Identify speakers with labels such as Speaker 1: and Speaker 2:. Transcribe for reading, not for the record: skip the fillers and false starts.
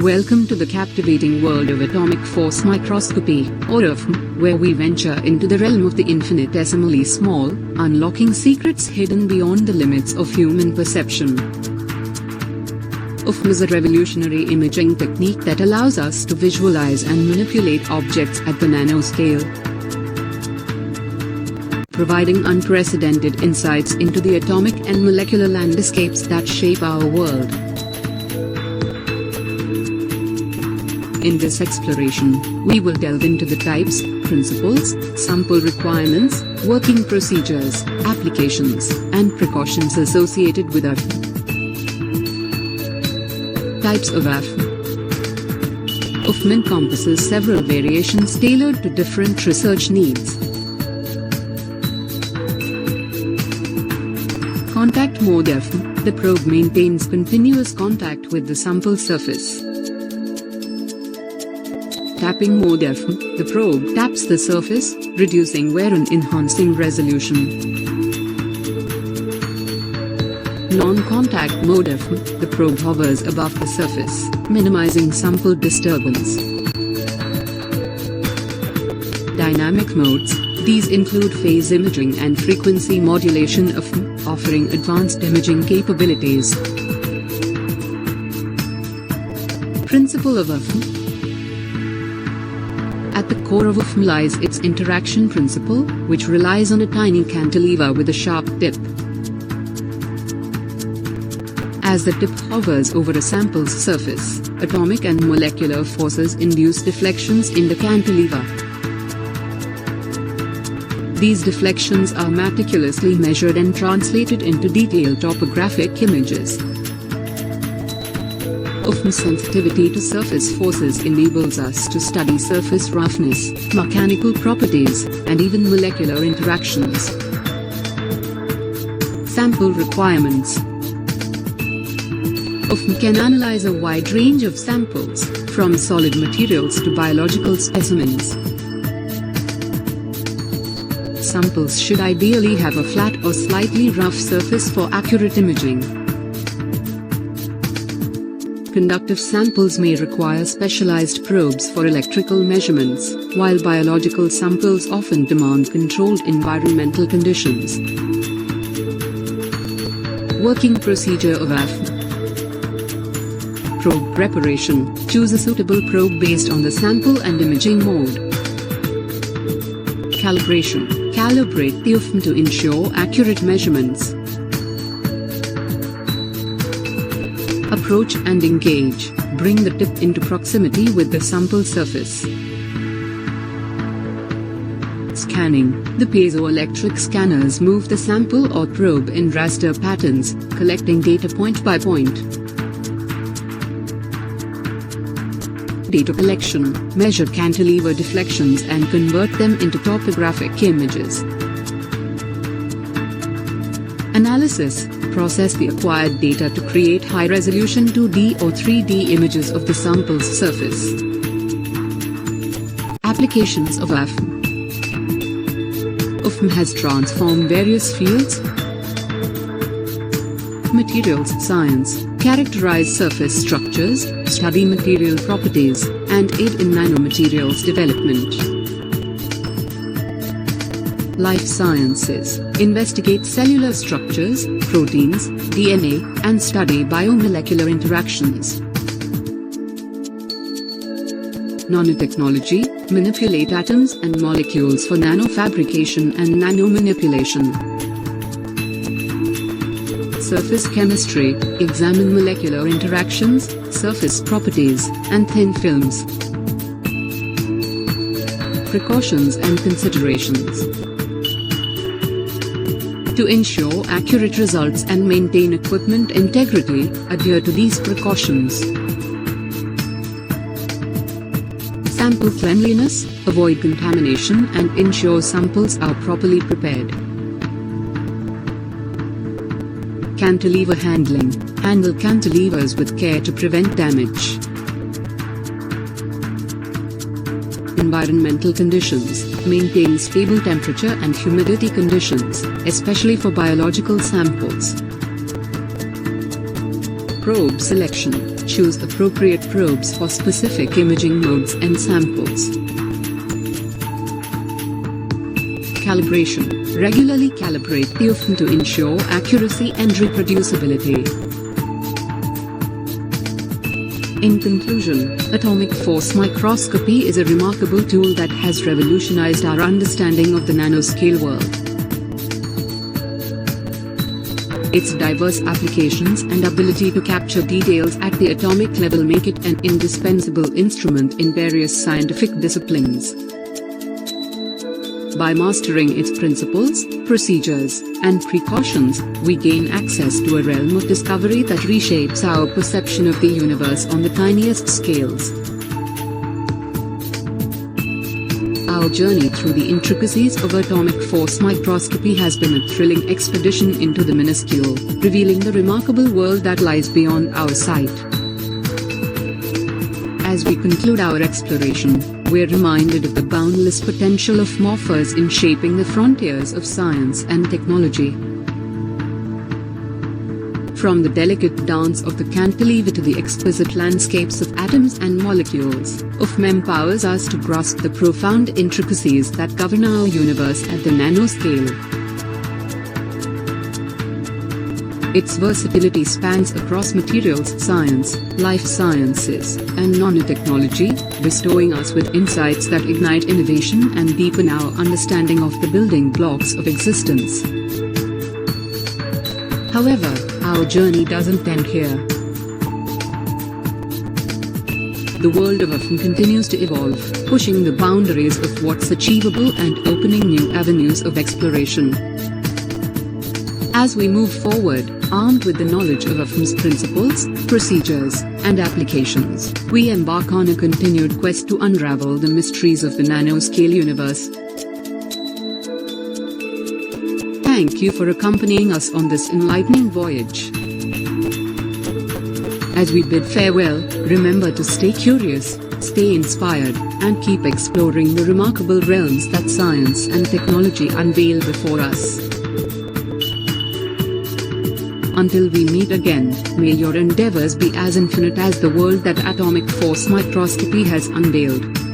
Speaker 1: Welcome to the captivating world of atomic force microscopy, or AFM, where we venture into the realm of the infinitesimally small, unlocking secrets hidden beyond the limits of human perception. AFM is a revolutionary imaging technique that allows us to visualize and manipulate objects at the nanoscale, providing unprecedented insights into the atomic and molecular landscapes that shape our world. In this exploration, we will delve into the types, principles, sample requirements, working procedures, applications, and precautions associated with AFM. Types of AFM. AFM encompasses several variations tailored to different research needs. Contact mode AFM. The probe maintains continuous contact with the sample surface. Tapping mode AFM. The probe taps the surface, reducing wear and enhancing resolution. Non-contact mode AFM. The probe hovers above the surface, minimizing sample disturbance. Dynamic modes. These include phase imaging and frequency modulation AFM, offering advanced imaging capabilities. Principle of AFM. At the core of AFM lies its interaction principle, which relies on a tiny cantilever with a sharp tip. As the tip hovers over a sample's surface, atomic and molecular forces induce deflections in the cantilever. These deflections are meticulously measured and translated into detailed topographic images. AFM sensitivity to surface forces enables us to study surface roughness, mechanical properties, and even molecular interactions. Sample requirements. AFM can analyze a wide range of samples, from solid materials to biological specimens. Samples should ideally have a flat or slightly rough surface for accurate imaging. Conductive samples may require specialized probes for electrical measurements, while biological samples often demand controlled environmental conditions. Working procedure of AFM. Probe preparation. Choose a suitable probe based on the sample and imaging mode. Calibration. Calibrate the AFM to ensure accurate measurements. Approach and engage. Bring the tip into proximity with the sample surface. Scanning. The piezoelectric scanners move the sample or probe in raster patterns, collecting data point by point. Data collection. Measure cantilever deflections and convert them into topographic images. Analysis. Process the acquired data to create high-resolution 2D or 3D images of the sample's surface. Applications of AFM. AFM has transformed various fields. Materials science. Characterize surface structures, study material properties, and aid in nanomaterials development. Life sciences. Investigate cellular structures, proteins, DNA, and study biomolecular interactions. Nanotechnology. Manipulate atoms and molecules for nanofabrication and nanomanipulation. Surface chemistry. Examine molecular interactions, surface properties, and thin films. Precautions and considerations. To ensure accurate results and maintain equipment integrity, adhere to these precautions. Sample cleanliness. Avoid contamination and ensure samples are properly prepared. Cantilever handling. Handle cantilevers with care to prevent damage. Environmental conditions. Maintain stable temperature and humidity conditions, especially for biological samples. Probe selection. choose appropriate probes for specific imaging modes and samples. Calibration. Regularly calibrate the UFM to ensure accuracy and reproducibility. In conclusion, atomic force microscopy is a remarkable tool that has revolutionized our understanding of the nanoscale world. Its diverse applications and ability to capture details at the atomic level make it an indispensable instrument in various scientific disciplines. By mastering its principles, procedures, and precautions, we gain access to a realm of discovery that reshapes our perception of the universe on the tiniest scales. Our journey through the intricacies of atomic force microscopy has been a thrilling expedition into the minuscule, revealing the remarkable world that lies beyond our sight. As we conclude our exploration, we're reminded of the boundless potential of morphers in shaping the frontiers of science and technology. From the delicate dance of the cantilever to the exquisite landscapes of atoms and molecules, UFM empowers us to grasp the profound intricacies that govern our universe at the nanoscale. Its versatility spans across materials science, life sciences, and nanotechnology, bestowing us with insights that ignite innovation and deepen our understanding of the building blocks of existence. However, our journey doesn't end here. The world of UFM continues to evolve, pushing the boundaries of what's achievable and opening new avenues of exploration. As we move forward, armed with the knowledge of UFM's principles, procedures, and applications, we embark on a continued quest to unravel the mysteries of the nanoscale universe. Thank you for accompanying us on this enlightening voyage. As we bid farewell, remember to stay curious, stay inspired, and keep exploring the remarkable realms that science and technology unveil before us. Until we meet again, may your endeavors be as infinite as the world that atomic force microscopy has unveiled.